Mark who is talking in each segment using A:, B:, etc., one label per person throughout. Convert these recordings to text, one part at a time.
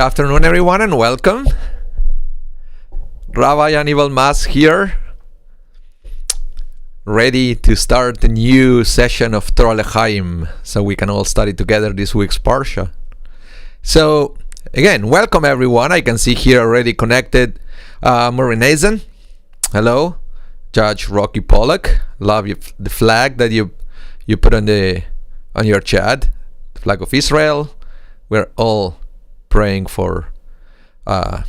A: Good afternoon, everyone, and welcome. Rabbi Anibal here, ready to start a new session of Torah L'chaim, so we can all study together this week's Parsha. So, again, welcome everyone. I can see here already connected Maureen Nazen. Hello. Judge Rocky Pollock. Love the flag that you put on your chat, the flag of Israel. We're all praying for the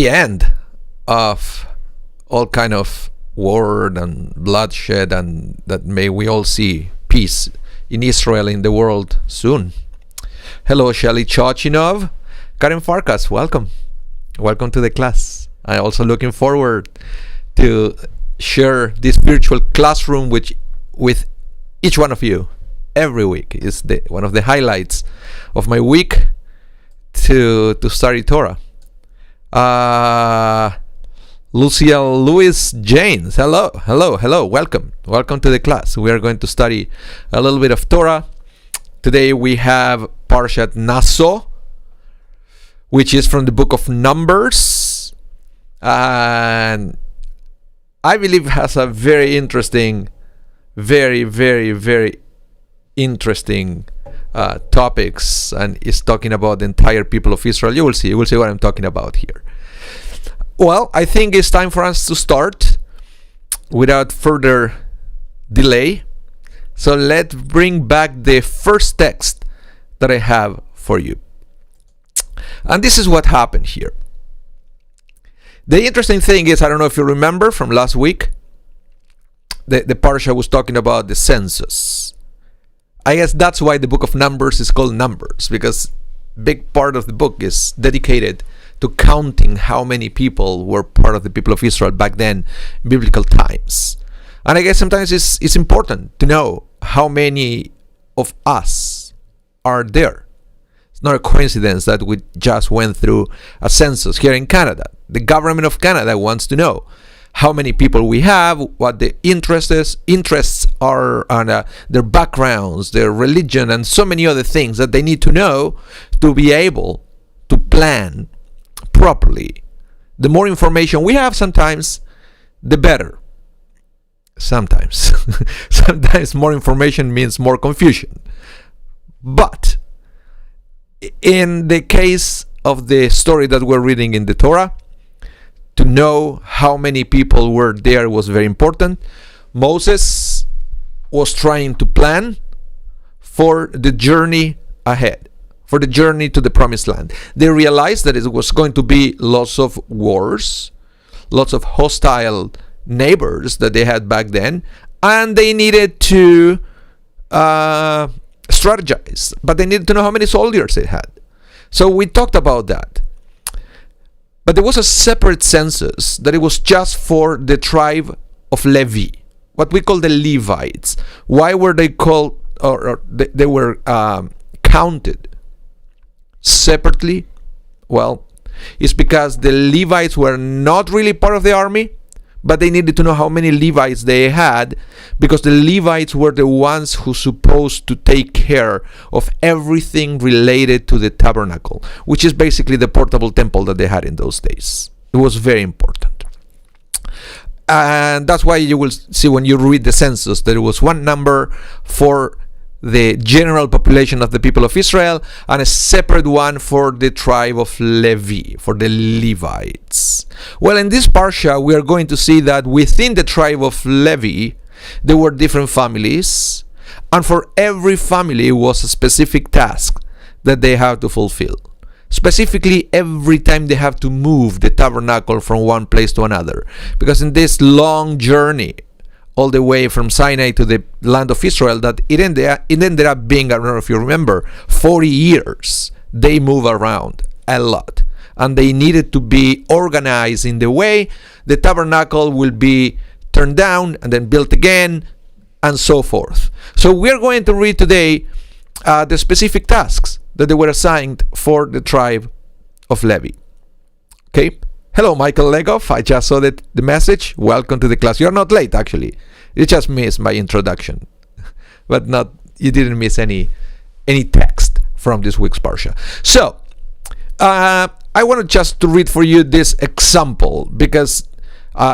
A: end of all kind of war and bloodshed, and that may we all see peace in Israel, in the world soon. Hello, Shelly Chochinov. Karen Farkas, welcome to the class. I'm also looking forward to share this virtual classroom with each one of you every week. Is one of the highlights of my week to study Torah. Lucia Louis James, hello, welcome to the class. We are going to study a little bit of Torah. Today we have Parshat Nasso, which is from the book of Numbers, and I believe has a very interesting, very interesting topics, and is talking about the entire people of Israel. You will see what I'm talking about here. Well, I think it's time for us to start without further delay. So let's bring back the first text that I have for you. And this is what happened here. The interesting thing is, I don't know if you remember from last week, the Parsha was talking about the census. I guess that's why the book of Numbers is called Numbers, because big part of the book is dedicated to counting how many people were part of the people of Israel back then, biblical times. And I guess sometimes it's important to know how many of us are there. It's not a coincidence that we just went through a census here in Canada. The government of Canada wants to know how many people we have, what the interests are, and their backgrounds, their religion, and so many other things that they need to know to be able to plan properly. The more information we have, sometimes, the better. Sometimes more information means more confusion. But in the case of the story that we're reading in the Torah, to know how many people were there was very important. Moses was trying to plan for the journey ahead, for the journey to the promised land. They realized that it was going to be lots of wars, lots of hostile neighbors that they had back then, and they needed to strategize, but they needed to know how many soldiers they had. So we talked about that. But there was a separate census that it was just for the tribe of Levi, what we call the Levites. Why were they called, or they were counted separately? Well, it's because the Levites were not really part of the army, but they needed to know how many Levites they had, because the Levites were the ones who supposed to take care of everything related to the tabernacle, which is basically the portable temple that they had in those days. It was very important. And that's why you will see when you read the census that it was one number for the general population of the people of Israel, and a separate one for the tribe of Levi, for the Levites. Well, in this Parsha, we are going to see that within the tribe of Levi, there were different families, and for every family was a specific task that they have to fulfill. Specifically, every time they have to move the tabernacle from one place to another. Because in this long journey, all the way from Sinai to the land of Israel, that it ended up being, I don't know if you remember, 40 years. They move around a lot, and they needed to be organized in the way the tabernacle will be turned down and then built again, and so forth. So we're going to read today the specific tasks that they were assigned for the tribe of Levi. Okay. Hello, Michael Legoff. I just saw the message. Welcome to the class. You're not late, actually. You just missed my introduction. But you didn't miss any text from this week's Parsha. So, I wanted just to read for you this example, because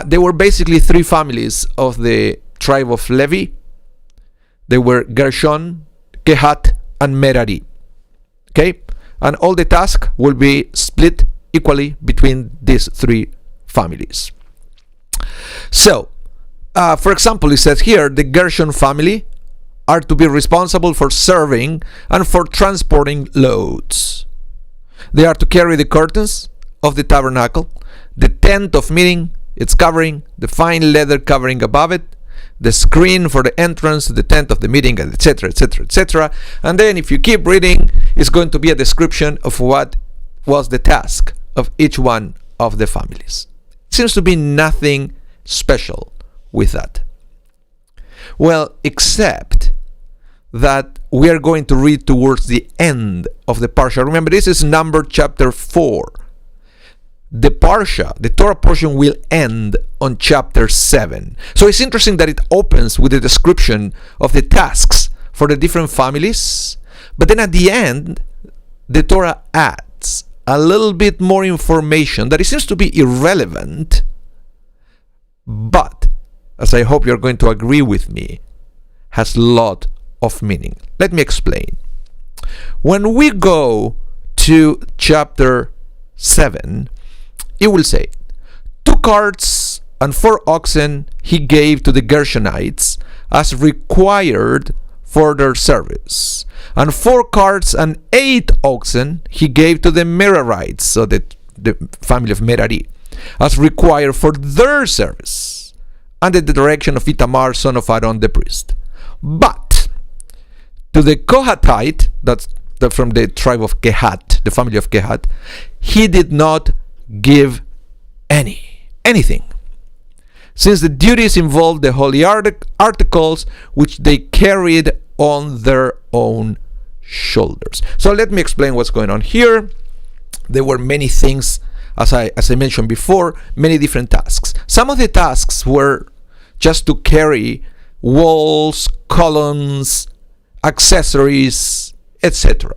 A: there were basically three families of the tribe of Levi. They were Gershon, Kehat, and Merari. Okay? And all the task will be split equally between these three families. So, for example, it says here, the Gershon family are to be responsible for serving and for transporting loads. They are to carry the curtains of the tabernacle, the tent of meeting, its covering, the fine leather covering above it, the screen for the entrance to the tent of the meeting, etc., etc., etc. And then if you keep reading, it's going to be a description of what was the task of each one of the families. It seems to be nothing special with that. Well, except that we are going to read towards the end of the Parsha. Remember, this is Numbers chapter 4. The Parsha, the Torah portion, will end on chapter 7. So it's interesting that it opens with a description of the tasks for the different families, but then at the end, the Torah adds a little bit more information that it seems to be irrelevant, but, as I hope you're going to agree with me, has a lot of meaning. Let me explain. When we go to chapter 7, it will say, 2 carts and 4 oxen he gave to the Gershonites as required for their service, and 4 carts and 8 oxen he gave to the Merarites, so the family of Merari, as required for their service, under the direction of Itamar, son of Aaron the priest. But to the Kohathite, that's from the tribe of Kehat, the family of Kehat, he did not give anything, since the duties involved the holy articles which they carried on their own shoulders. So let me explain what's going on here. There were many things, as I mentioned before, many different tasks. Some of the tasks were just to carry walls, columns, accessories, etc.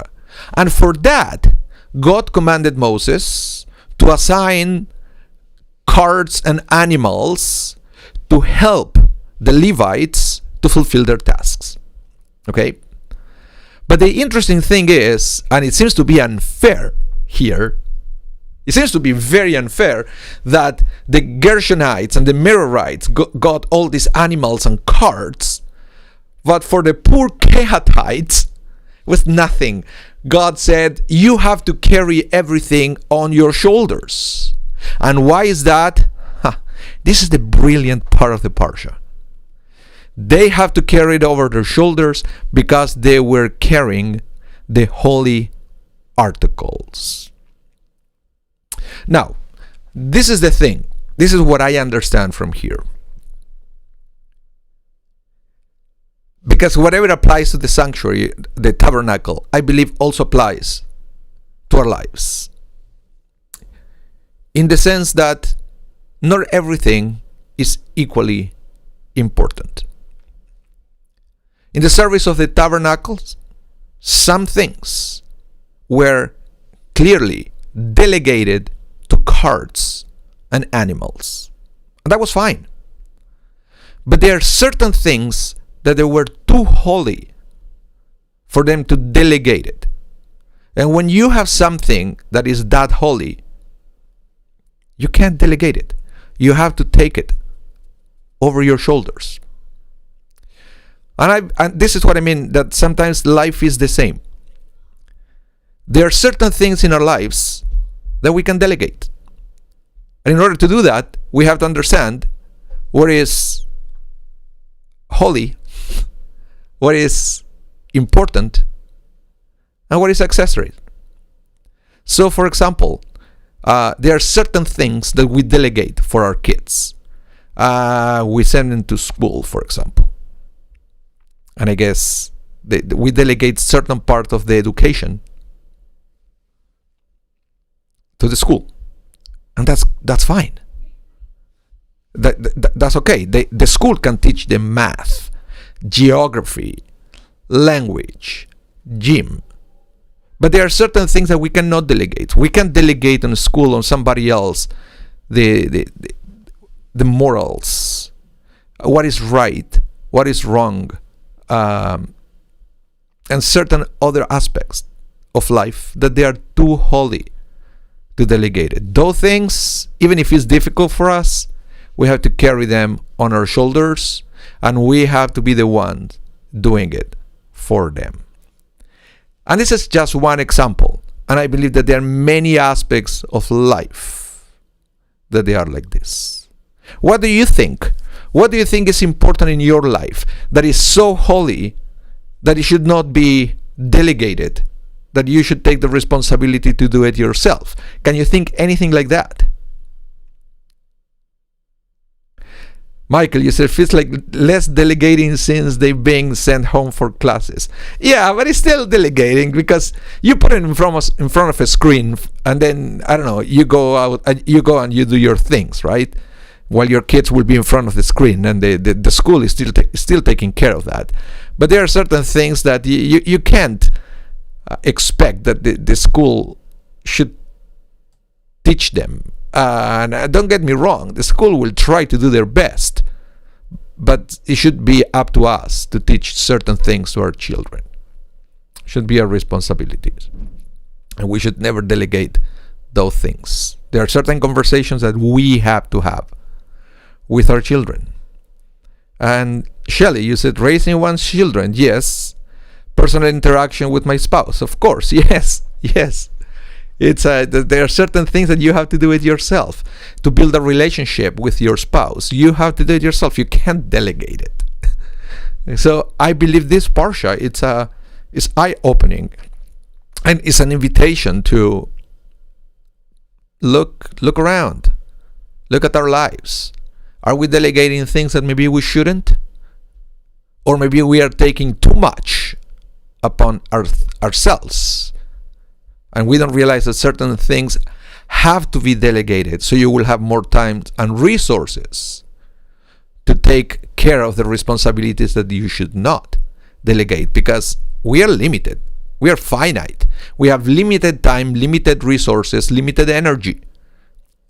A: And for that, God commanded Moses to assign carts and animals to help the Levites to fulfill their tasks. Okay? But the interesting thing is, and it seems to be unfair here, it seems to be very unfair that the Gershonites and the Merarites got all these animals and carts, but for the poor Kehathites, with nothing. God said, you have to carry everything on your shoulders. And why is that? This is the brilliant part of the Parsha. They have to carry it over their shoulders because they were carrying the holy articles. Now, this is the thing. This is what I understand from here. Because whatever applies to the sanctuary, the tabernacle, I believe also applies to our lives. In the sense that not everything is equally important. In the service of the tabernacles, some things were clearly delegated to carts and animals. And that was fine. But there are certain things that they were too holy for them to delegate it. And when you have something that is that holy, you can't delegate it. You have to take it over your shoulders. And this is what I mean, that sometimes life is the same. There are certain things in our lives that we can delegate. And in order to do that, we have to understand what is holy, what is important, and what is accessory. So, for example, there are certain things that we delegate for our kids. We send them to school, for example. And I guess we delegate certain part of the education to the school. And that's fine. That's okay. The school can teach them math, geography, language, gym. But there are certain things that we cannot delegate. We can delegate on school on somebody else the morals, what is right, what is wrong, and certain other aspects of life that they are too holy to delegate it. Those things, even if it's difficult for us, we have to carry them on our shoulders, and we have to be the ones doing it for them. And this is just one example. And I believe that there are many aspects of life that they are like this. What do you think? What do you think is important in your life that is so holy that it should not be delegated, that you should take the responsibility to do it yourself? Can you think anything like that? Michael, you said it feels like less delegating since they've been sent home for classes. Yeah, but it's still delegating because you put it in front of a screen, and then, I don't know, you go out, and you do your things, right? While your kids will be in front of the screen, and the school is still taking care of that. But there are certain things that you can't expect that the school should teach them. And don't get me wrong, the school will try to do their best, but it should be up to us to teach certain things to our children. It should be our responsibilities, and we should never delegate those things. There are certain conversations that we have to have with our children. And Shelley, you said raising one's children. Yes. Personal interaction with my spouse, of course. Yes. It's there are certain things that you have to do it yourself. To build a relationship with your spouse, you have to do it yourself. You can't delegate it. So I believe this parsha, it's eye-opening, and it's an invitation to look around, look at our lives. Are we delegating things that maybe we shouldn't, or maybe we are taking too much upon ourselves? And we don't realize that certain things have to be delegated, so you will have more time and resources to take care of the responsibilities that you should not delegate, because we are limited. We are finite. We have limited time, limited resources, limited energy.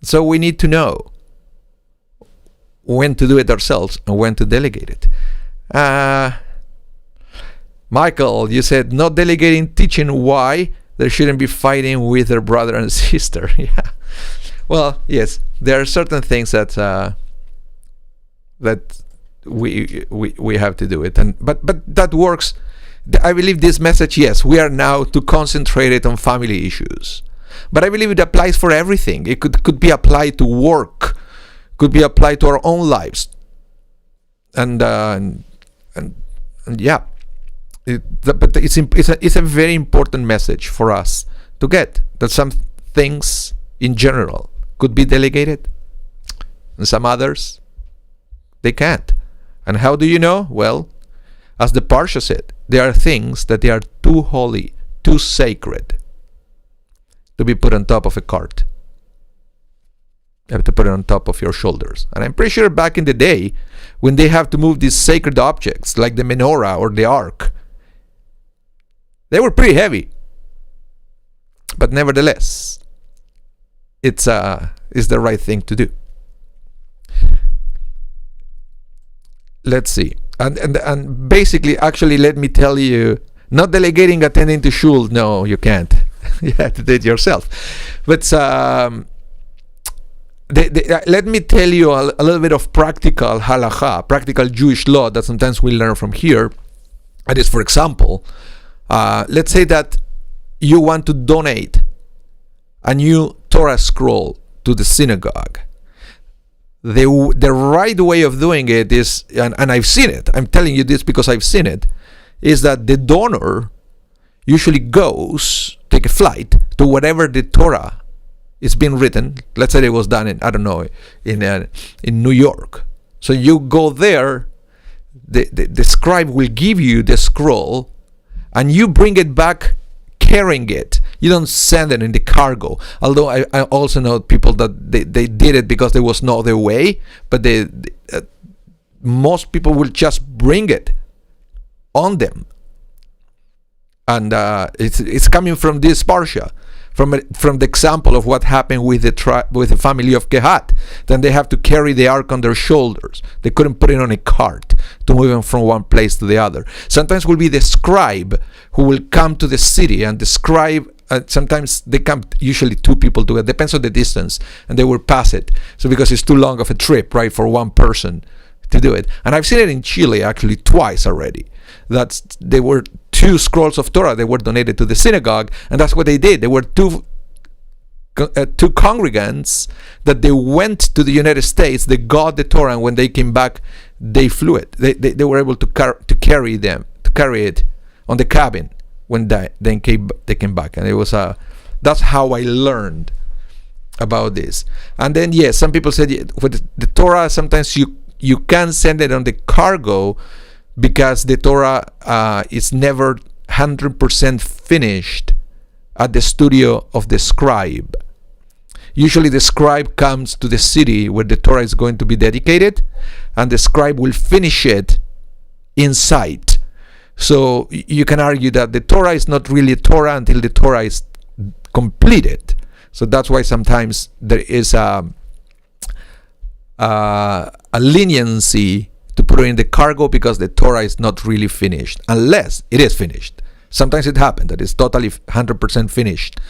A: So we need to know when to do it ourselves and when to delegate it. Michael, you said not delegating teaching. Why? They shouldn't be fighting with their brother and sister. Yeah. Well, yes, there are certain things that we have to do it, but that works. I believe this message. Yes, we are now to concentrate it on family issues, but I believe it applies for everything. It could be applied to work, could be applied to our own lives, and yeah. But it's a very important message for us to get, that some things in general could be delegated and some others they can't. And how do you know? Well, as the Parsha said, there are things that they are too holy, too sacred to be put on top of a cart. You have to put it on top of your shoulders. And I'm pretty sure back in the day, when they have to move these sacred objects like the menorah or the ark, they were pretty heavy, but nevertheless, it's the right thing to do. Let's see, and basically, actually, let me tell you, not delegating attending to shul. No, you can't. You have to do it yourself. But let me tell you a little bit of practical halakha, practical Jewish law that sometimes we learn from here. That is, for example, let's say that you want to donate a new Torah scroll to the synagogue. The right way of doing it is, and I've seen it, I'm telling you this because I've seen it, is that the donor usually take a flight to whatever the Torah is being written. Let's say it was done in, I don't know, in New York. So you go there, the scribe will give you the scroll, and you bring it back carrying it. You don't send it in the cargo. Although I also know people that they did it because there was no other way, but most people will just bring it on them. And it's coming from this parsha, from the example of what happened with the family of Kehat. Then they have to carry the ark on their shoulders. They couldn't put it on a cart to move it from one place to the other. Sometimes will be the scribe who will come to the city, and the scribe, sometimes they come, usually two people to it, depends on the distance, and they will pass it. So because it's too long of a trip, right, for one person to do it. And I've seen it in Chile actually twice already. They were 2 scrolls of Torah. They were donated to the synagogue, and that's what they did. They were two congregants that they went to the United States. They got the Torah, and when they came back, they flew it. They were able to carry it on the cabin when they came back, and it was that's how I learned about this. And then yes, some people said with the Torah sometimes you can send it on the cargo, because the Torah is never 100% finished at the studio of the scribe. Usually the scribe comes to the city where the Torah is going to be dedicated, and the scribe will finish it inside. So you can argue that the Torah is not really Torah until the Torah is completed. So that's why sometimes there is a leniency to put it in the cargo, because the Torah is not really finished, unless it is finished. Sometimes it happens that it's totally 100% finished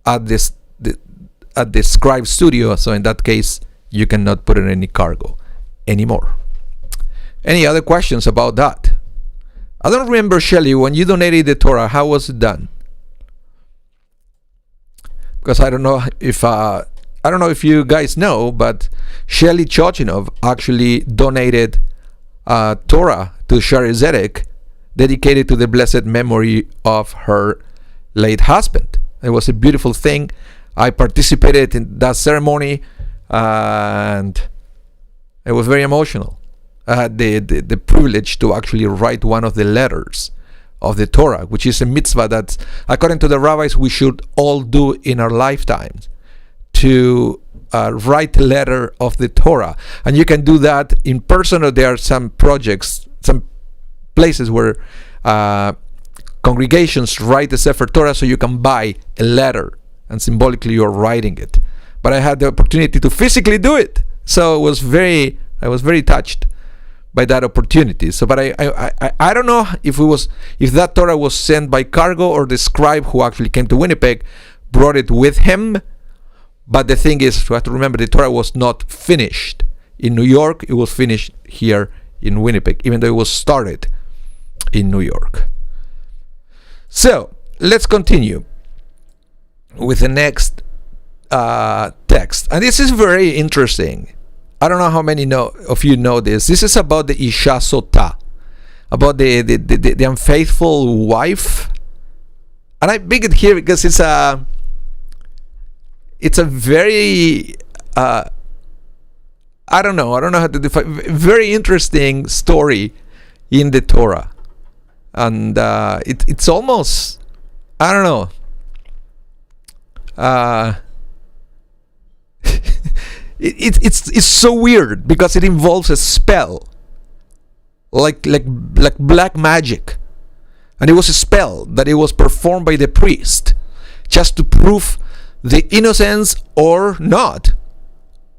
A: at the scribe studio. So in that case, you cannot put it in any cargo anymore. Any other questions about that? I don't remember, Shelley, when you donated the Torah, how was it done? Because I don't know if you guys know, but Shelley Chochinov actually donated Torah to Shari Zedek, dedicated to the blessed memory of her late husband. It was a beautiful thing. I participated in that ceremony, and it was very emotional. I had the privilege to actually write one of the letters of the Torah, which is a mitzvah that, according to the rabbis, we should all do in our lifetimes, to write a letter of the Torah. And you can do that in person, or there are some projects, some places where congregations write the Sefer Torah, so you can buy a letter and symbolically you're writing it. But I had the opportunity to physically do it, so I was very touched by that opportunity. So, but I don't know if that Torah was sent by cargo, or the scribe who actually came to Winnipeg brought it with him. But the thing is, you have to remember, the Torah was not finished in New York. It was finished here in Winnipeg, even though it was started in New York. So let's continue with the next text. And this is very interesting. I don't know how many of you know this. This is about the Isha Sota, about the unfaithful wife. And I pick it here because it's a very I don't know how to define, very interesting story in the Torah. And it's almost, I don't know, it's so weird, because it involves a spell, like black magic. And it was a spell that it was performed by the priest just to prove the innocence or not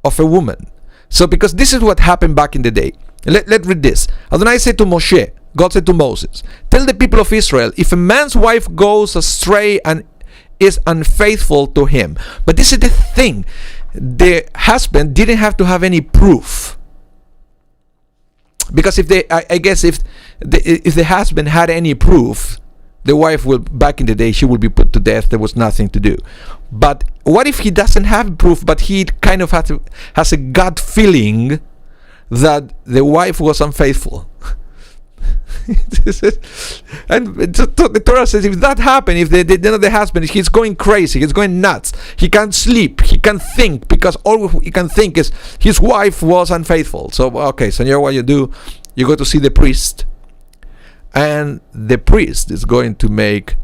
A: of a woman. So because this is what happened back in the day. Let's read this. Adonai said to Moshe, God said to Moses, tell the people of Israel, if a man's wife goes astray and is unfaithful to him. But this is the thing. The husband didn't have to have any proof. Because if the husband had any proof, the wife will, back in the day, she would be put to death. There was nothing to do. But what if he doesn't have proof, but he kind of has a gut feeling that the wife was unfaithful? And the Torah says, if that happened, if the husband, he's going crazy, he's going nuts, he can't sleep, he can't think, because all he can think is his wife was unfaithful. So okay, so you know what you do? You go to see the priest, and the priest is going to make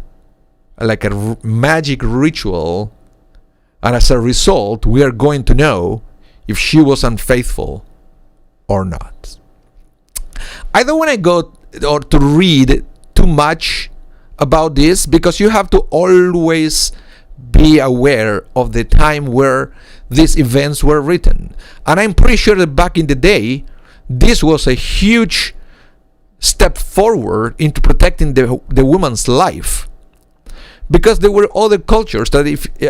A: like a magic ritual, and as a result, we are going to know if she was unfaithful or not. I don't want to go or to read too much about this because you have to always be aware of the time where these events were written. And I'm pretty sure that back in the day, this was a huge step forward into protecting the woman's life. Because there were other cultures that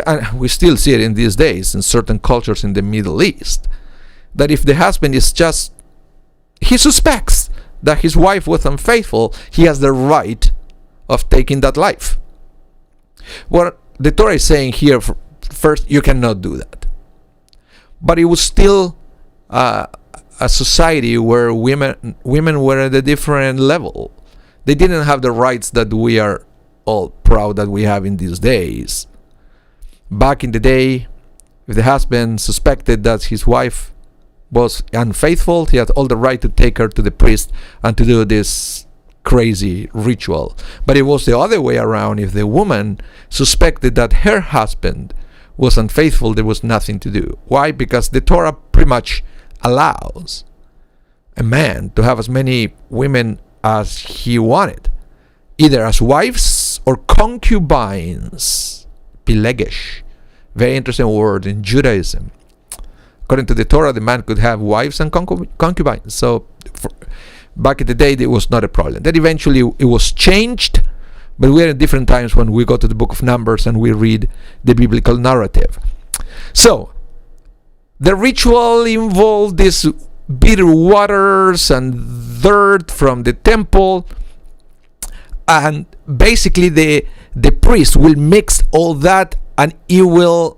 A: and we still see it in these days in certain cultures in the Middle East, that if the husband is just, he suspects that his wife was unfaithful, he has the right of taking that life. What the Torah is saying here, first, you cannot do that. But it was still a society where women were at a different level. They didn't have the rights that we are all proud that we have in these days. Back in the day, if the husband suspected that his wife was unfaithful, he had all the right to take her to the priest and to do this crazy ritual. But it was the other way around. If the woman suspected that her husband was unfaithful, there was nothing to do. Why? Because the Torah pretty much allows a man to have as many women as he wanted, either as wives or concubines. Pilegesh, very interesting word in Judaism. According to the Torah, the man could have wives and concubines. So back in the day, it was not a problem. Then eventually it was changed, but we're in different times when we go to the book of Numbers and we read the biblical narrative. So the ritual involved these bitter waters and dirt from the temple, and basically the priest will mix all that and he will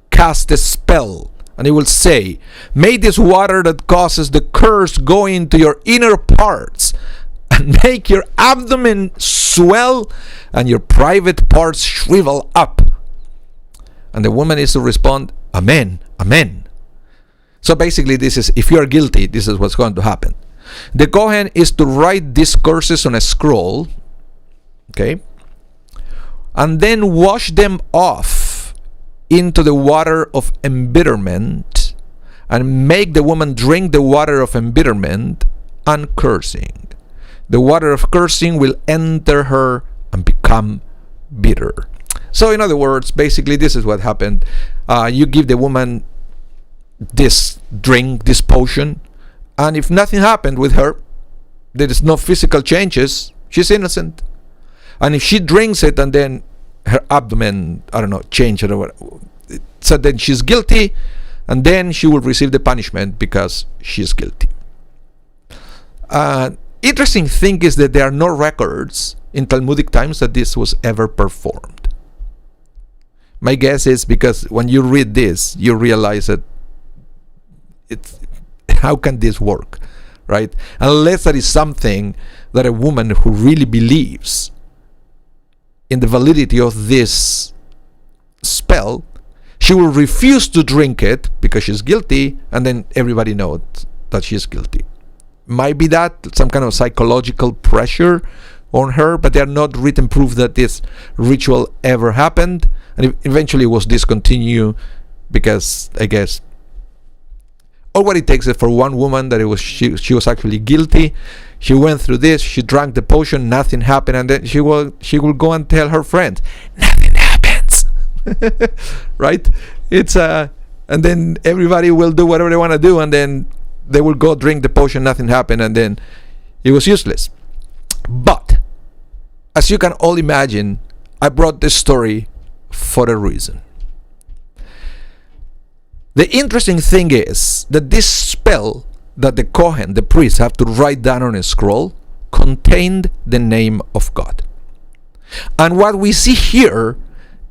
A: cast a spell. And he will say, may this water that causes the curse go into your inner parts and make your abdomen swell and your private parts shrivel up. And the woman is to respond, Amen, Amen. So basically this is, if you are guilty, this is what's going to happen. The Kohen is to write these curses on a scroll, okay, and then wash them off into the water of embitterment and make the woman drink the water of embitterment and cursing. The water of cursing will enter her and become bitter. So in other words, basically this is what happened. You give the woman this drink, this potion, and if nothing happened with her, there is no physical changes, she's innocent. And if she drinks it and then her abdomen, change or whatever, so then she's guilty, and then she will receive the punishment because she's guilty. Interesting thing is that there are no records in Talmudic times that this was ever performed. My guess is because when you read this, you realize that how can this work, right? Unless there is something that a woman who really believes in the validity of this spell, she will refuse to drink it because she's guilty, and then everybody knows that she's guilty. Might be that some kind of psychological pressure on her, but they are not written proof that this ritual ever happened, and eventually it was discontinued because I guess all what it takes is for one woman that she was actually guilty. She went through this, she drank the potion, nothing happened, and then she will go and tell her friends, nothing happens. Right? It's and then everybody will do whatever they want to do, and then they will go drink the potion, nothing happened, and then it was useless. But as you can all imagine, I brought this story for a reason. The interesting thing is that this spell that the Kohen, the priest, have to write down on a scroll contained the name of God. And what we see here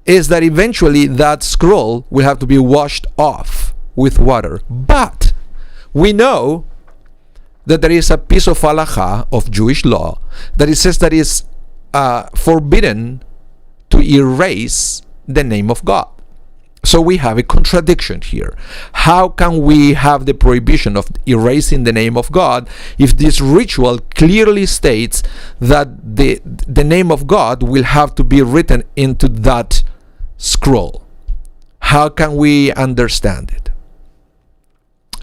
A: is that eventually that scroll will have to be washed off with water. But we know that there is a piece of halacha of Jewish law that it says that it's forbidden to erase the name of God. So we have a contradiction here. How can we have the prohibition of erasing the name of God if this ritual clearly states that the name of God will have to be written into that scroll? How can we understand it?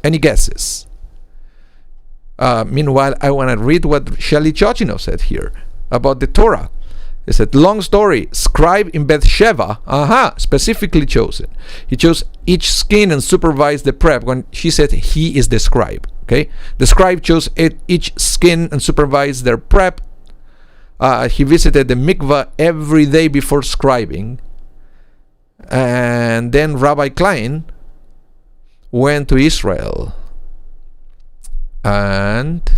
A: Any guesses? Meanwhile, I want to read what Shelley Chochinov said here about the Torah. He said, long story, scribe in Bathsheba, specifically chosen. He chose each skin and supervised the prep. When she said he is the scribe, okay? The scribe chose each skin and supervised their prep. He visited the mikvah every day before scribing. And then Rabbi Klein went to Israel. And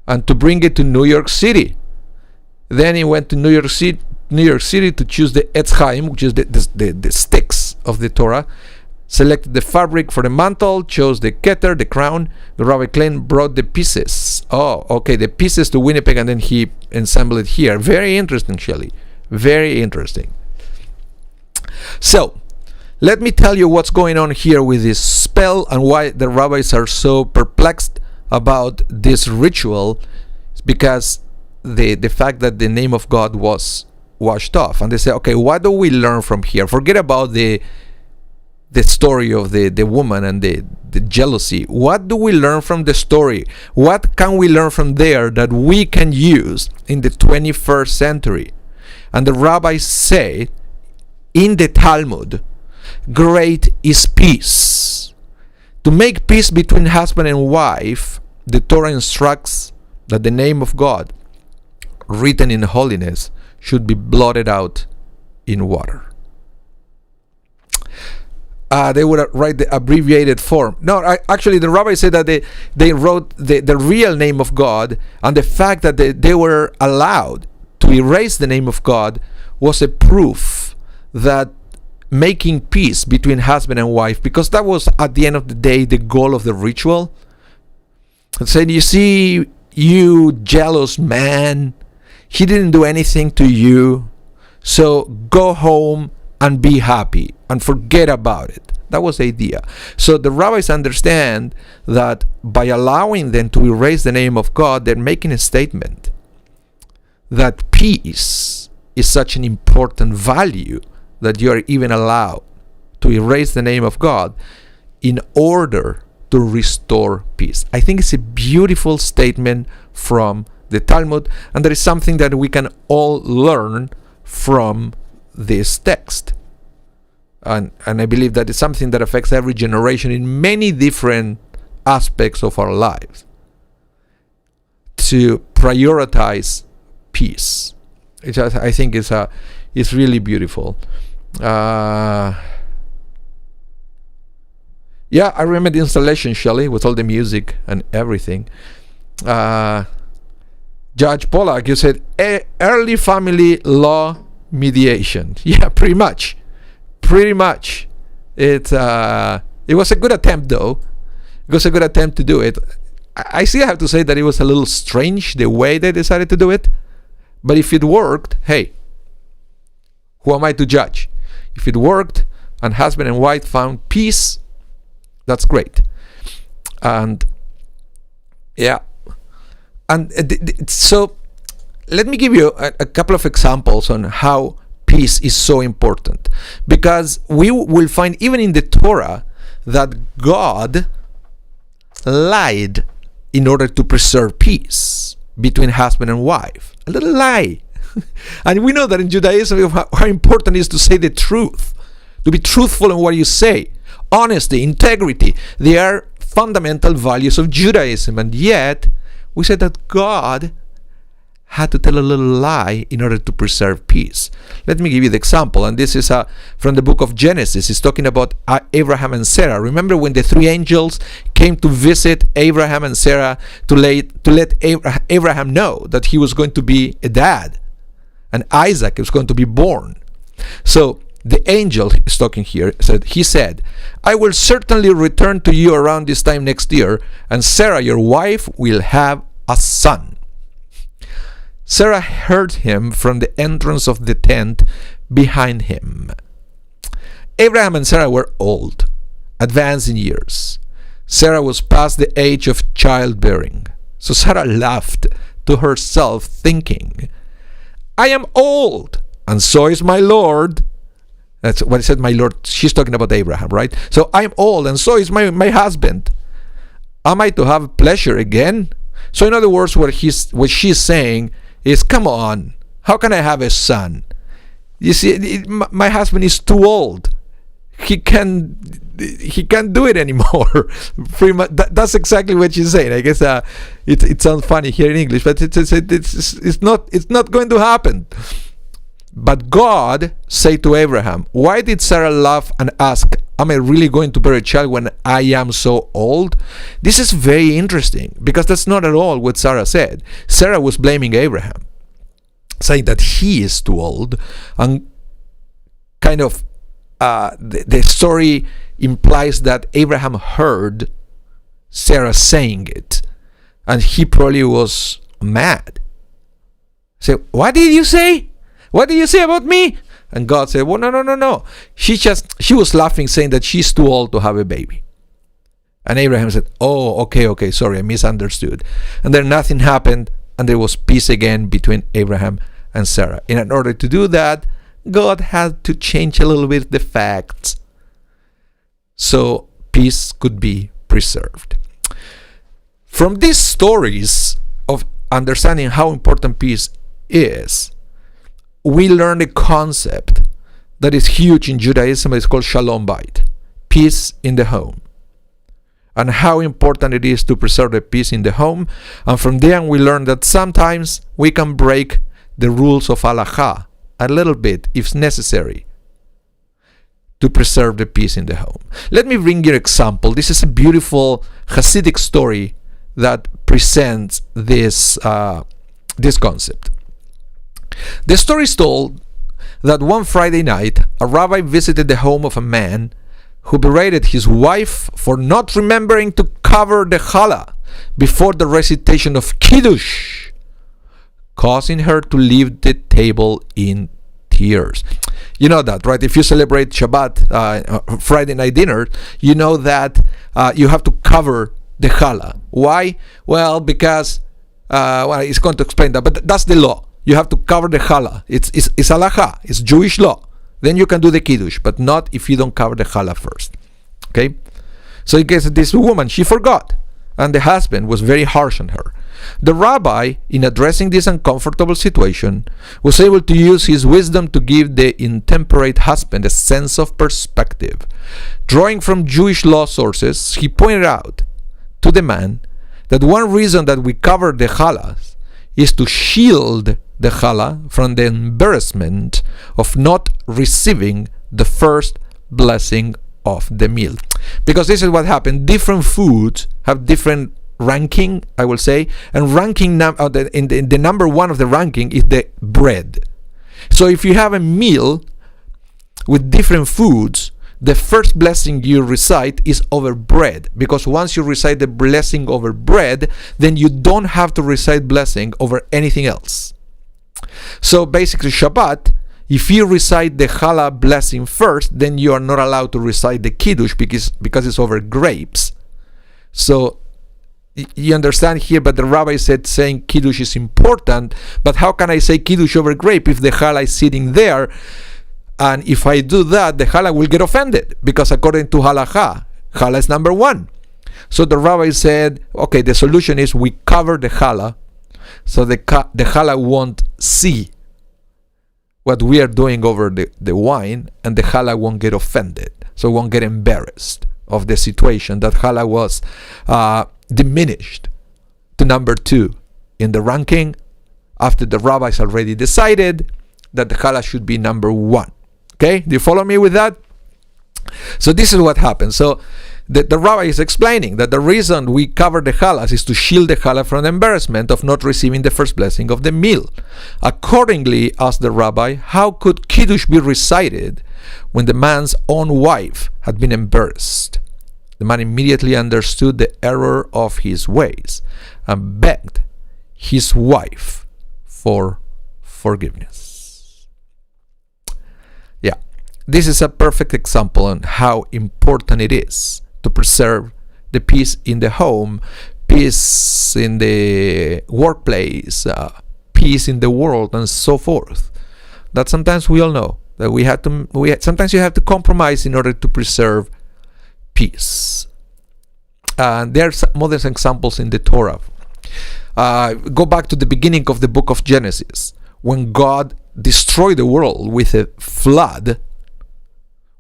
A: to bring it to New York City. Then he went to New York City to choose the Etz Chaim, which is the sticks of the Torah, selected the fabric for the mantle, chose the keter, the crown. The Rabbi Klein brought the pieces. The pieces to Winnipeg, and then he assembled it here. Very interesting, Shelley. Very interesting. So, let me tell you what's going on here with this spell and why the rabbis are so perplexed about this ritual. It's because the fact that the name of God was washed off, and they say, okay, what do we learn from here? Forget about the story of the woman and the jealousy. What do we learn from the story? What can we learn from there that we can use in the 21st century? And the rabbis say in the Talmud, great is peace. To make peace between husband and wife, the Torah instructs that the name of God written in holiness should be blotted out in water. They would write the abbreviated form. No, actually the rabbi said that they wrote the real name of God, and the fact that they were allowed to erase the name of God was a proof that making peace between husband and wife, because that was at the end of the day the goal of the ritual. It said, you see, you jealous man, he didn't do anything to you, so go home and be happy and forget about it. That was the idea. So the rabbis understand that by allowing them to erase the name of God, they're making a statement that peace is such an important value that you are even allowed to erase the name of God in order to restore peace. I think it's a beautiful statement from the Talmud, and there is something that we can all learn from this text. And I believe that it's something that affects every generation in many different aspects of our lives. To prioritize peace. I think it's really beautiful. I remember the installation, Shelley, with all the music and everything. Judge Pollack, you said early family law mediation. Yeah, pretty much. It was a good attempt, though. It was a good attempt to do it. I still have to say that it was a little strange the way they decided to do it. But if it worked, hey, who am I to judge? If it worked and husband and wife found peace, that's great. And yeah. And so let me give you a couple of examples on how peace is so important. Because we will find even in the Torah that God lied in order to preserve peace between husband and wife. A little lie. And we know that in Judaism how important it is to say the truth, to be truthful in what you say. Honesty, integrity, they are fundamental values of Judaism, and yet we said that God had to tell a little lie in order to preserve peace. Let me give you the example, and this is from the book of Genesis. It's talking about Abraham and Sarah. Remember when the three angels came to visit Abraham and Sarah to let Abraham know that he was going to be a dad, and Isaac was going to be born. So the angel is talking here. He said, I will certainly return to you around this time next year, and Sarah, your wife, will have a son. Sarah heard him from the entrance of the tent behind him. Abraham and Sarah were old, advanced in years. Sarah was past the age of childbearing. So Sarah laughed to herself, thinking, I am old, and so is my Lord. That's what it said, my Lord. She's talking about Abraham, right? So I'm old, and so is my husband. Am I to have pleasure again? So in other words, what she's saying is, come on, how can I have a son? You see, my husband is too old. He can't do it anymore. Pretty much, that's exactly what she's saying. I guess it sounds funny here in English, but it's not going to happen. But God said to Abraham, why did Sarah laugh and ask, am I really going to bear a child when I am so old? This is very interesting, because that's not at all what Sarah said. Sarah was blaming Abraham, saying that he is too old, and kind of the story implies that Abraham heard Sarah saying it, and he probably was mad. So, what did you say? What did you say about me? And God said, well, no. She was laughing, saying that she's too old to have a baby. And Abraham said, oh, okay, sorry, I misunderstood. And then nothing happened, and there was peace again between Abraham and Sarah. And in order to do that, God had to change a little bit the facts so peace could be preserved. From these stories of understanding how important peace is, we learn a concept that is huge in Judaism. It's called Shalom Bayit, peace in the home, and how important it is to preserve the peace in the home. And from there we learn that sometimes we can break the rules of halakha a little bit if necessary to preserve the peace in the home. Let me bring you an example. This is a beautiful Hasidic story that presents this concept. The story is told that one Friday night, a rabbi visited the home of a man who berated his wife for not remembering to cover the challah before the recitation of Kiddush, causing her to leave the table in tears. You know that, right? If you celebrate Shabbat, Friday night dinner, you know that you have to cover the challah. Why? Well, because it's going to explain that, but that's the law. You have to cover the challah. It's halakha. It's Jewish law. Then you can do the kiddush, but not if you don't cover the challah first. Okay? So in case this woman, she forgot, and the husband was very harsh on her. The rabbi, in addressing this uncomfortable situation, was able to use his wisdom to give the intemperate husband a sense of perspective. Drawing from Jewish law sources, he pointed out to the man that one reason that we cover the challahs is to shield the challah from the embarrassment of not receiving the first blessing of the meal. Because this is what happened. Different foods have different ranking, I will say, and ranking the number one of the ranking is the bread. So if you have a meal with different foods, the first blessing you recite is over bread, because once you recite the blessing over bread, then you don't have to recite blessing over anything else. So basically Shabbat, if you recite the challah blessing first, then you are not allowed to recite the kiddush because it's over grapes. So you understand here, but the rabbi said saying kiddush is important, but how can I say kiddush over grape if the challah is sitting there? And if I do that, the challah will get offended, because according to halakha, challah is number one. So the rabbi said, okay, the solution is we cover the challah, so the challah won't see what we are doing over the wine, and the challah won't get offended, so won't get embarrassed of the situation that challah was diminished to number 2 in the ranking, after the rabbis already decided that the challah should be number 1. Okay, do you follow me with that? So this is what happens. So the rabbi is explaining that the reason we cover the challahs is to shield the challah from the embarrassment of not receiving the first blessing of the meal. Accordingly, asked the rabbi, how could kiddush be recited when the man's own wife had been embarrassed? The man immediately understood the error of his ways and begged his wife for forgiveness. Yeah, this is a perfect example on how important it is to preserve the peace in the home, peace in the workplace, peace in the world, and so forth. That sometimes we all know that sometimes you have to compromise in order to preserve peace. There are some other examples in the Torah. Go back to the beginning of the book of Genesis, when God destroyed the world with a flood.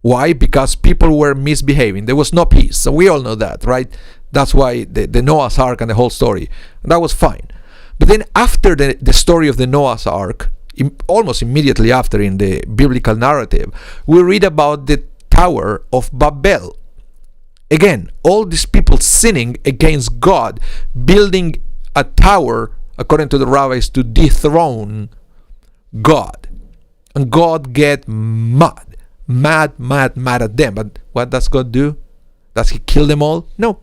A: Why? Because people were misbehaving. There was no peace. So we all know that, right? That's why the Noah's Ark and the whole story. And that was fine. But then after the story of the Noah's Ark, almost immediately after in the biblical narrative, we read about the Tower of Babel. Again, all these people sinning against God, building a tower, according to the rabbis, to dethrone God. And God get mad at them. But what does God do? Does he kill them all? No.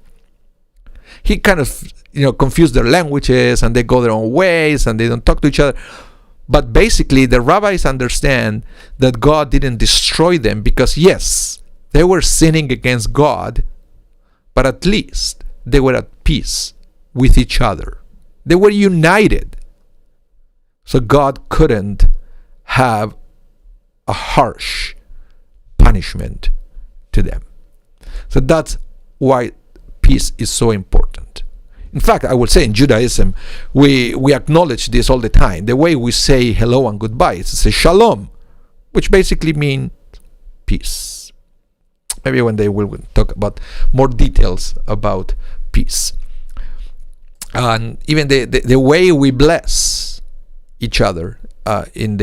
A: He kind of, confuse their languages, and they go their own ways, and they don't talk to each other. But basically, the rabbis understand that God didn't destroy them because, yes, they were sinning against God, but at least they were at peace with each other. They were united. So God couldn't have a harsh punishment to them. So that's why peace is so important. In fact, I would say in Judaism, we acknowledge this all the time. The way we say hello and goodbye, it's a shalom, which basically means peace. Maybe one day we'll talk about more details about peace. And even the way we bless each other in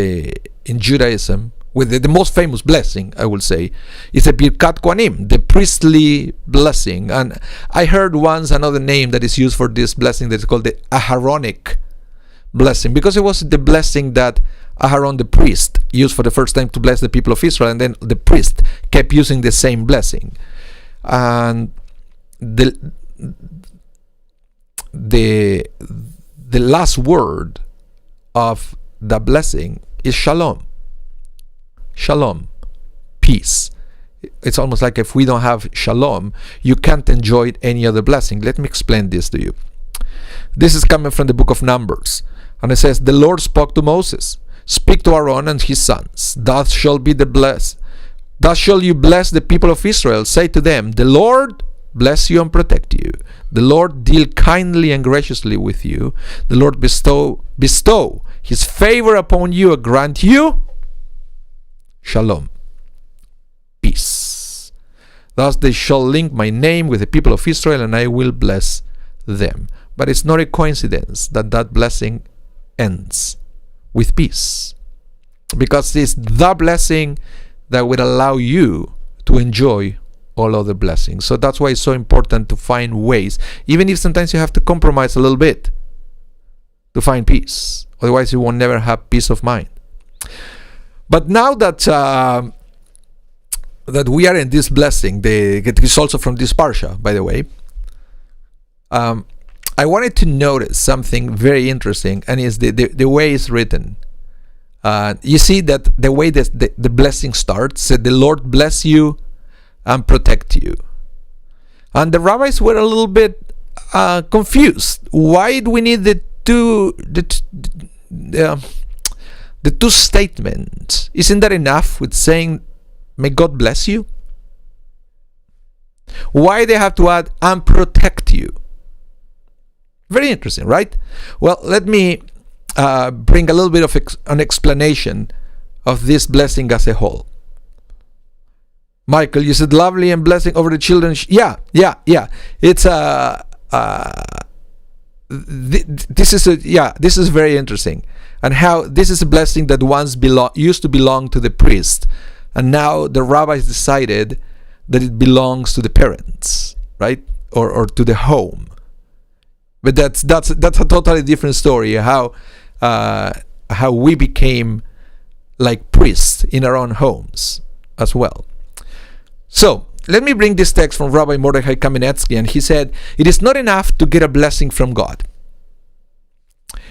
A: Judaism, with the most famous blessing, I will say, is the Birkat Kohanim, the priestly blessing. And I heard once another name that is used for this blessing that is called the Aharonic Blessing, because it was the blessing that Aharon the priest used for the first time to bless the people of Israel, and then the priest kept using the same blessing. And the last word of the blessing is shalom. Shalom, peace. It's almost like if we don't have shalom, you can't enjoy any other blessing. Let me explain this to you. This is coming from the book of Numbers. And it says, the Lord spoke to Moses, speak to Aaron and his sons. Thus shall be the blessed. Thus shall you bless the people of Israel. Say to them, the Lord bless you and protect you. The Lord deal kindly and graciously with you. The Lord bestow his favor upon you and grant you shalom, peace. Thus they shall link my name with the people of Israel, and I will bless them. But it's not a coincidence that that blessing ends with peace, because it's the blessing that will allow you to enjoy all other blessings. So that's why it's so important to find ways, even if sometimes you have to compromise a little bit to find peace. Otherwise you will never have peace of mind. But now that we are in this blessing, it is also from this parsha, by the way, I wanted to notice something very interesting, and is the way it's written. You see that the way that the blessing starts, said, the Lord bless you and protect you. And the rabbis were a little bit confused. Why do we need the two statements? Isn't that enough with saying, may God bless you? Why they have to add, and protect you? Very interesting, right? Well, let me bring a little bit of an explanation of this blessing as a whole. Michael, you said lovely and blessing over the children. Yeah. It's this is very interesting, and how this is a blessing that once used to belong to the priest, and now the rabbis decided that it belongs to the parents, right, or to the home. But that's a totally different story. How we became like priests in our own homes as well. So let me bring this text from Rabbi Mordechai Kamenetsky, and he said, it is not enough to get a blessing from God.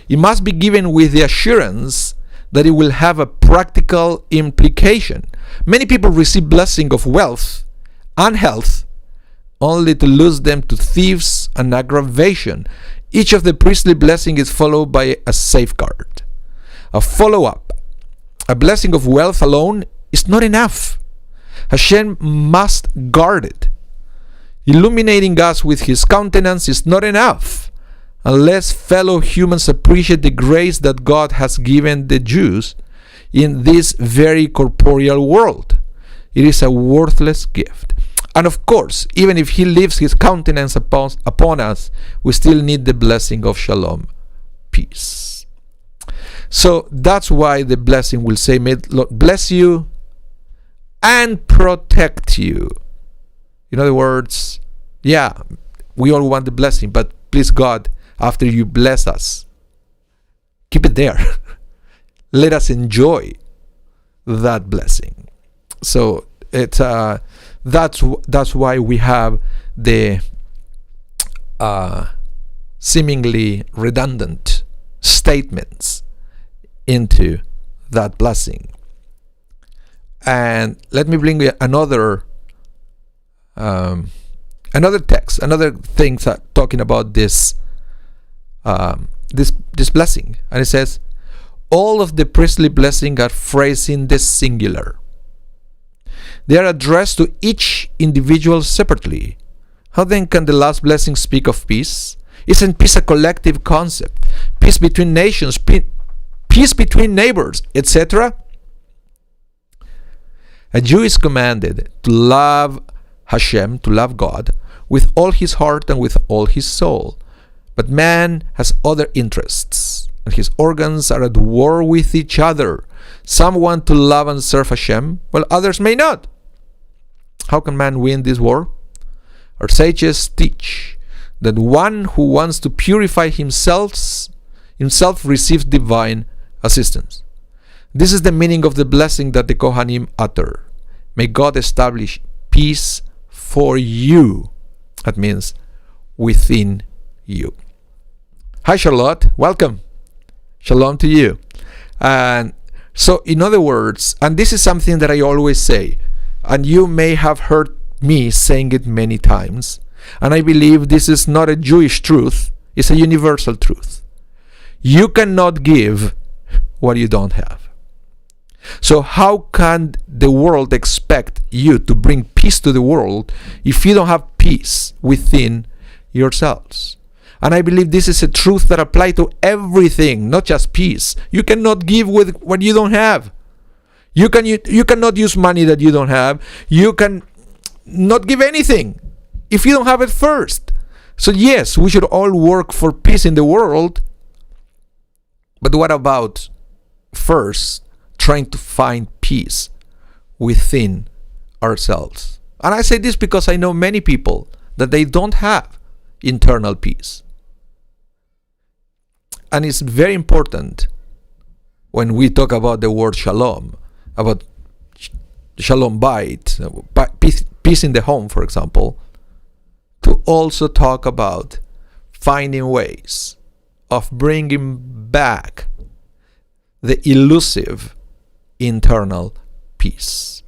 A: It must be given with the assurance that it will have a practical implication. Many people receive blessing of wealth and health only to lose them to thieves and aggravation. Each of the priestly blessing is followed by a safeguard, a follow-up. A blessing of wealth alone is not enough. Hashem must guard it. Illuminating us with his countenance is not enough. unless fellow humans appreciate the grace that God has given the Jews in this very corporeal world. It is a worthless gift. And of course, even if he leaves his countenance upon us, we still need the blessing of shalom, peace. So that's why the blessing will say, may the Lord bless you and protect you. In other words, yeah, we all want the blessing, but please God, after you bless us, keep it there. Let us enjoy that blessing. So it's that's why we have the seemingly redundant statements into that blessing. And let me bring you another text, another thing talking about this blessing. And it says, all of the priestly blessings are phrased in the singular. They are addressed to each individual separately. How then can the last blessing speak of peace? Isn't peace a collective concept? Peace between nations, peace between neighbors, etc.? A Jew is commanded to love Hashem, to love God, with all his heart and with all his soul. But man has other interests, and his organs are at war with each other. Some want to love and serve Hashem, while others may not. How can man win this war? Our sages teach that one who wants to purify himself receives divine assistance. This is the meaning of the blessing that the Kohanim utter. May God establish peace for you. That means within you. Hi Charlotte, welcome. Shalom to you. And so in other words, and this is something that I always say, and you may have heard me saying it many times, and I believe this is not a Jewish truth, it's a universal truth. You cannot give what you don't have. So how can the world expect you to bring peace to the world if you don't have peace within yourselves? And I believe this is a truth that applies to everything, not just peace. You cannot give with what you don't have. You cannot use money that you don't have. You can not give anything if you don't have it first. So yes, we should all work for peace in the world. But what about first trying to find peace within ourselves? And I say this because I know many people that they don't have internal peace. And it's very important when we talk about the word shalom, about shalom bayit, peace in the home, for example, to also talk about finding ways of bringing back the elusive internal peace.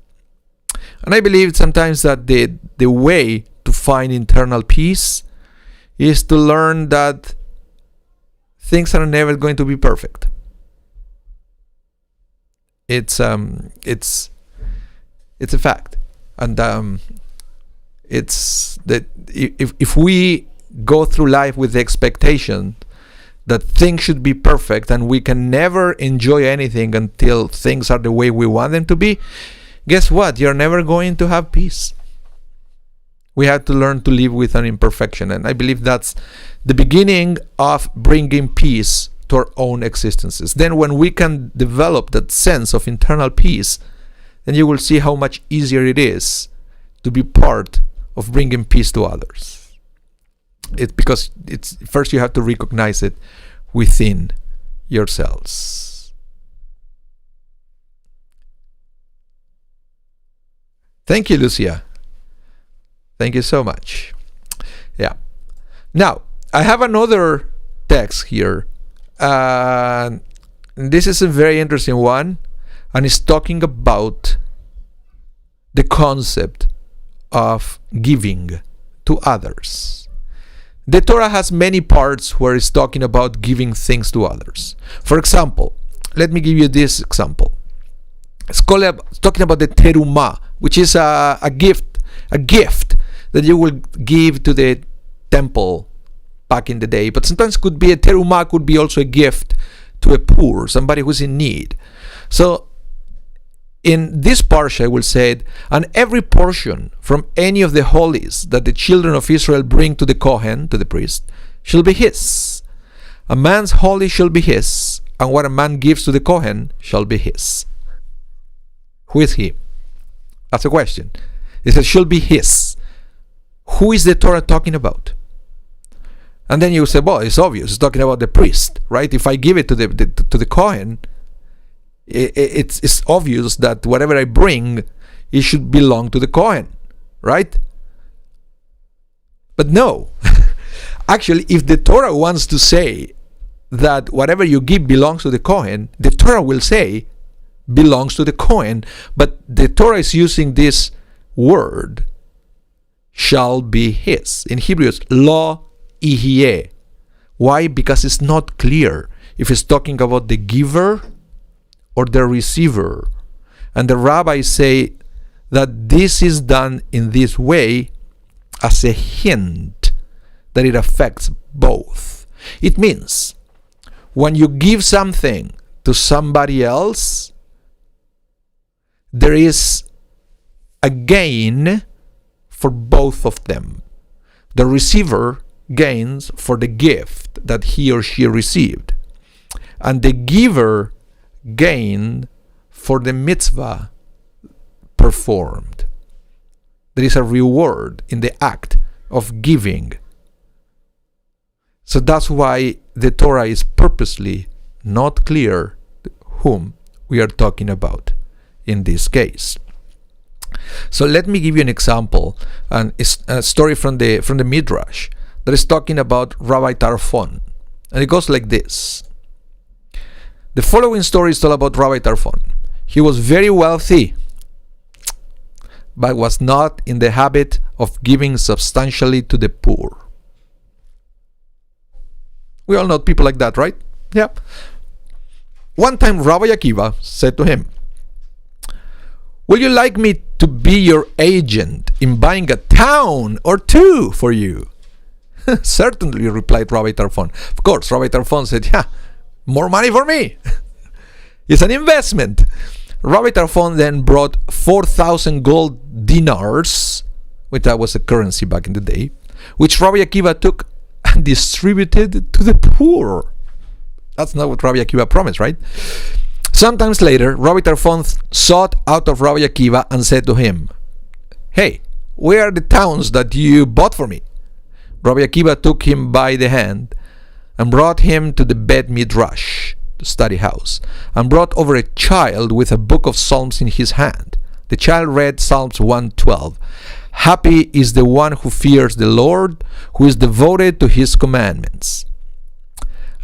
A: And I believe sometimes that the way to find internal peace is to learn that things are never going to be perfect. It's a fact, and it's that if we go through life with the expectation that things should be perfect and we can never enjoy anything until things are the way we want them to be, guess what? You're never going to have peace. We have to learn to live with an imperfection, and I believe that's the beginning of bringing peace to our own existences. Then when we can develop that sense of internal peace, then you will see how much easier it is to be part of bringing peace to others. Because first you have to recognize it within yourselves. Thank you, Lucia. Thank you so much. Yeah. Now, I have another text here. This is a very interesting one, and it's talking about the concept of giving to others. The Torah has many parts where it's talking about giving things to others. For example, let me give you this example. It's talking about the terumah, which is a gift that you will give to the temple back in the day, but sometimes could be a terumah, could be also a gift to a poor, somebody who's in need. So in this parsha, I will say it, and every portion from any of the holies that the children of Israel bring to the Kohen, to the priest, shall be his. A man's holy shall be his, and what a man gives to the Kohen shall be his. Who is he? That's a question. It says, shall be his. Who is the Torah talking about? And then you say, well, it's obvious. It's talking about the priest, right? If I give it to the Kohen, it's obvious that whatever I bring, it should belong to the Kohen, right? But no. Actually, if the Torah wants to say that whatever you give belongs to the Kohen, the Torah will say belongs to the Kohen, but the Torah is using this word, shall be his. In Hebrew, it's lo ihyeh. Why? Because it's not clear if it's talking about the giver or the receiver. And the rabbis say that this is done in this way as a hint that it affects both. It means when you give something to somebody else, there is a gain for both of them. The receiver gains for the gift that he or she received, and the giver gained for the mitzvah performed. There is a reward in the act of giving. So that's why the Torah is purposely not clear whom we are talking about in this case. So let me give you an example, and it's a story from the Midrash that is talking about Rabbi Tarfon, and it goes like this. The following story is all about Rabbi Tarfon. He was very wealthy, but was not in the habit of giving substantially to the poor. We all know people like that, right? Yeah. One time Rabbi Akiva said to him, "Will you like me to be your agent in buying a town or two for you?" "Certainly," replied Rabbi Tarfon. Of course, Rabbi Tarfon said, "Yeah, more money for me." It's an investment. Rabbi Tarfon then brought 4,000 gold dinars, which that was a currency back in the day, which Rabbi Akiva took and distributed to the poor. That's not what Rabbi Akiva promised, right? Sometimes later, Rabbi Tarfon sought out of Rabbi Akiva and said to him, "Hey, where are the towns that you bought for me?" Rabbi Akiva took him by the hand and brought him to the Bet Midrash, the study house, and brought over a child with a book of Psalms in his hand. The child read Psalms 112. "Happy is the one who fears the Lord, who is devoted to his commandments."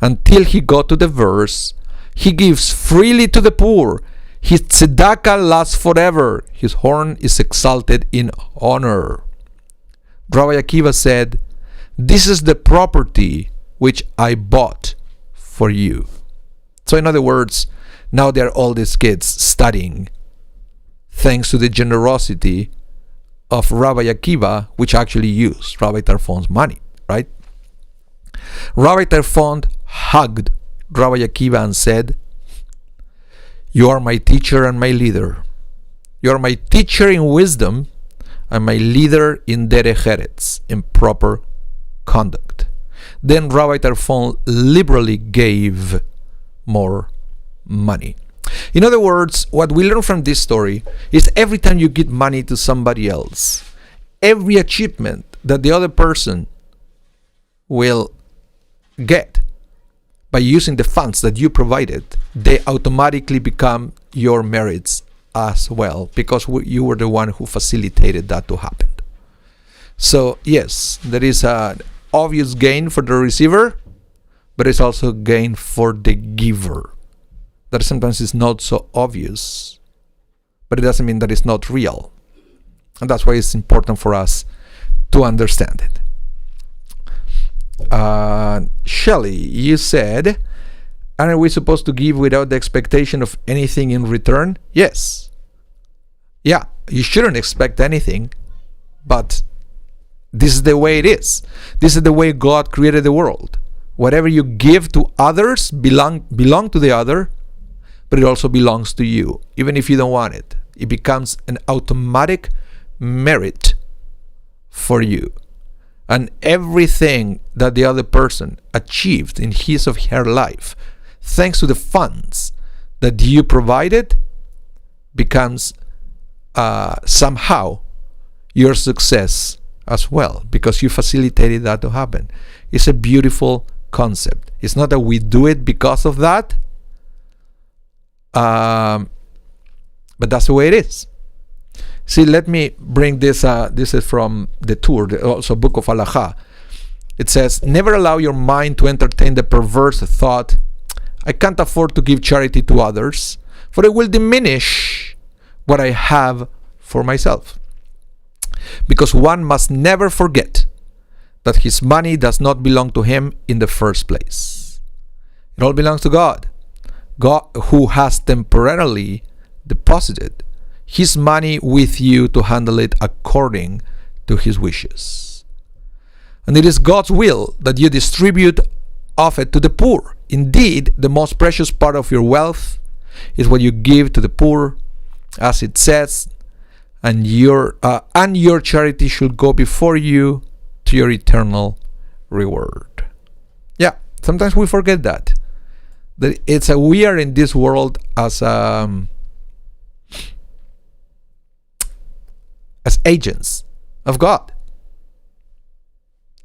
A: Until he got to the verse, "He gives freely to the poor. His tzedakah lasts forever. His horn is exalted in honor." Rabbi Akiva said, "This is the property which I bought for you." So in other words, now there are all these kids studying thanks to the generosity of Rabbi Akiva, which actually used Rabbi Tarfon's money, right? Rabbi Tarfon hugged Rabbi Akiva and said, "You are my teacher and my leader. You are my teacher in wisdom and my leader in derech eretz, in proper conduct." Then Rabbi Tarfon liberally gave more money. In other words, what we learn from this story is every time you give money to somebody else, every achievement that the other person will get by using the funds that you provided, they automatically become your merits as well, because you were the one who facilitated that to happen. So yes, there is an obvious gain for the receiver, but it's also gain for the giver. That sometimes is not so obvious, but it doesn't mean that it's not real. And that's why it's important for us to understand it. Shelley, you said, aren't we supposed to give without the expectation of anything in return? Yes. Yeah, you shouldn't expect anything, but This is the way it is. This is the way God created the world. Whatever you give to others belong to the other, but it also belongs to you, even if you don't want it. It becomes an automatic merit for you. And everything that the other person achieved in his or her life, thanks to the funds that you provided, becomes somehow your success as well, because you facilitated that to happen. It's a beautiful concept. It's not that we do it because of that, but that's the way it is. See, let me bring this. This is from the Torah, also Book of Halacha. It says, never allow your mind to entertain the perverse thought, I can't afford to give charity to others, for it will diminish what I have for myself. Because one must never forget that his money does not belong to him in the first place. It all belongs to God. God, who has temporarily deposited his money with you to handle it according to his wishes. And it is God's will that you distribute of it to the poor. Indeed, the most precious part of your wealth is what you give to the poor, as it says, and your charity should go before you to your eternal reward. Yeah, sometimes we forget that we are in this world as agents of God.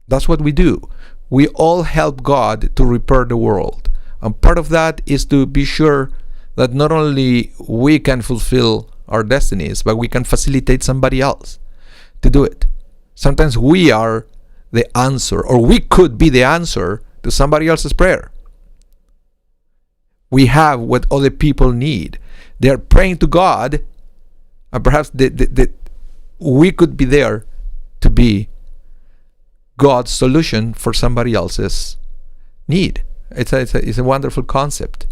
A: That's what we do. We all help God to repair the world, and part of that is to be sure that not only we can fulfill our destinies, but we can facilitate somebody else to do it. Sometimes we are the answer, or we could be the answer to somebody else's prayer. We have what other people need. They are praying to God, and perhaps we could be there to be God's solution for somebody else's need. It's a wonderful concept.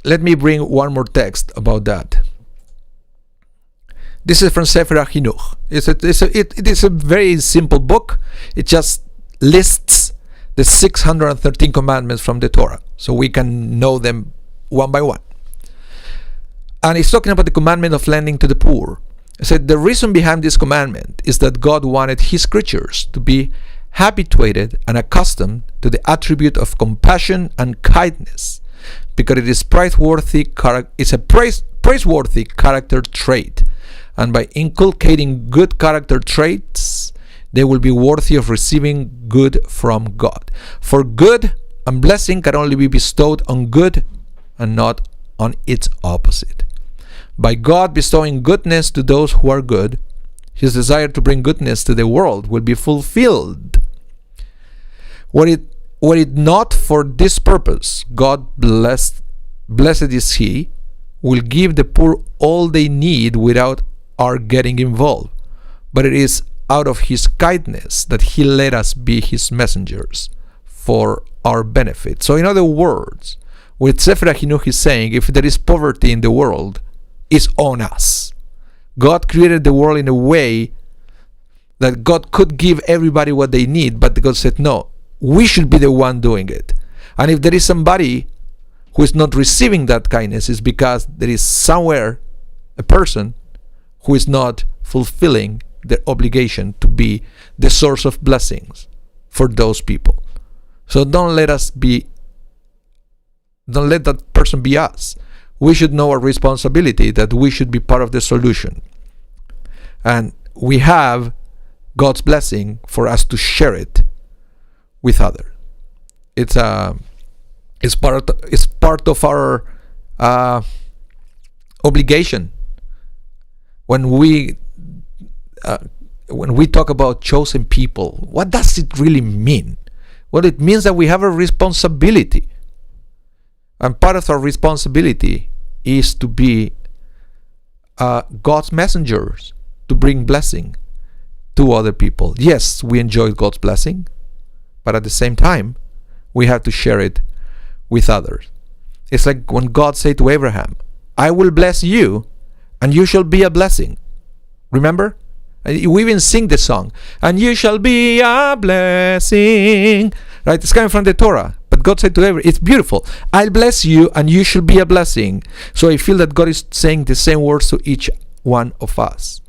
A: Let me bring one more text about that. This is from Sefer HaChinuch. It is a very simple book. It just lists the 613 commandments from the Torah, so we can know them one by one. And it's talking about the commandment of lending to the poor. It said the reason behind this commandment is that God wanted his creatures to be habituated and accustomed to the attribute of compassion and kindness, because it is a praiseworthy character trait, and by inculcating good character traits, they will be worthy of receiving good from God. For good and blessing can only be bestowed on good and not on its opposite. By God bestowing goodness to those who are good, his desire to bring goodness to the world will be fulfilled. Were it not for this purpose, God blessed is he, will give the poor all they need without our getting involved. But it is out of his kindness that he let us be his messengers for our benefit. So in other words, what Sefer HaChinuch is saying, if there is poverty in the world, it's on us. God created the world in a way that God could give everybody what they need, but God said, no, we should be the one doing it. And if there is somebody who is not receiving that kindness, it's because there is somewhere a person who is not fulfilling their obligation to be the source of blessings for those people. So don't let that person be us. We should know our responsibility, that we should be part of the solution. And we have God's blessing for us to share it with others. It's part of our obligation. When we talk about chosen people, what does it really mean? Well, it means that we have a responsibility. And part of our responsibility is to be God's messengers, to bring blessing to other people. Yes, we enjoy God's blessing, but at the same time, we have to share it with others. It's like when God said to Abraham, I will bless you, and you shall be a blessing. Remember? We even sing the song, and you shall be a blessing. Right? It's coming from the Torah. But God said to everyone, it's beautiful. I'll bless you, and you shall be a blessing. So I feel that God is saying the same words to each one of us.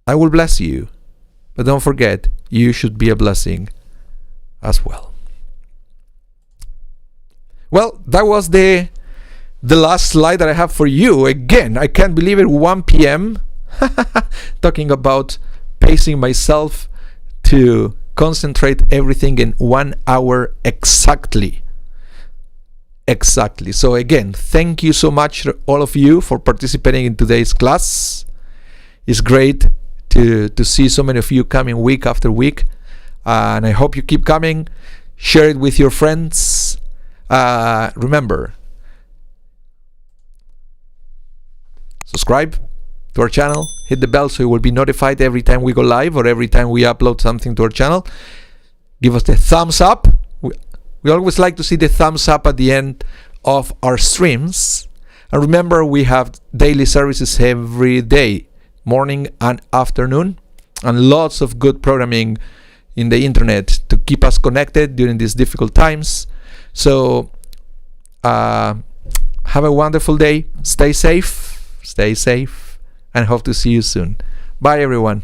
A: I will bless you, but don't forget, you should be a blessing as well. Well, that was the last slide that I have for you. Again, I can't believe it, 1 p.m. talking about pacing myself to concentrate everything in 1 hour exactly. So again, thank you so much all of you for participating in today's class. It's great to see so many of you coming week after week, and I hope you keep coming. Share it with your friends. Remember, subscribe to our channel, hit the bell so you will be notified every time we go live or every time we upload something to our channel. Give us the thumbs up. We always like to see the thumbs up at the end of our streams. And remember, we have daily services every day, morning and afternoon, and lots of good programming in the internet to keep us connected during these difficult times. So have a wonderful day. Stay safe, and hope to see you soon. Bye, everyone.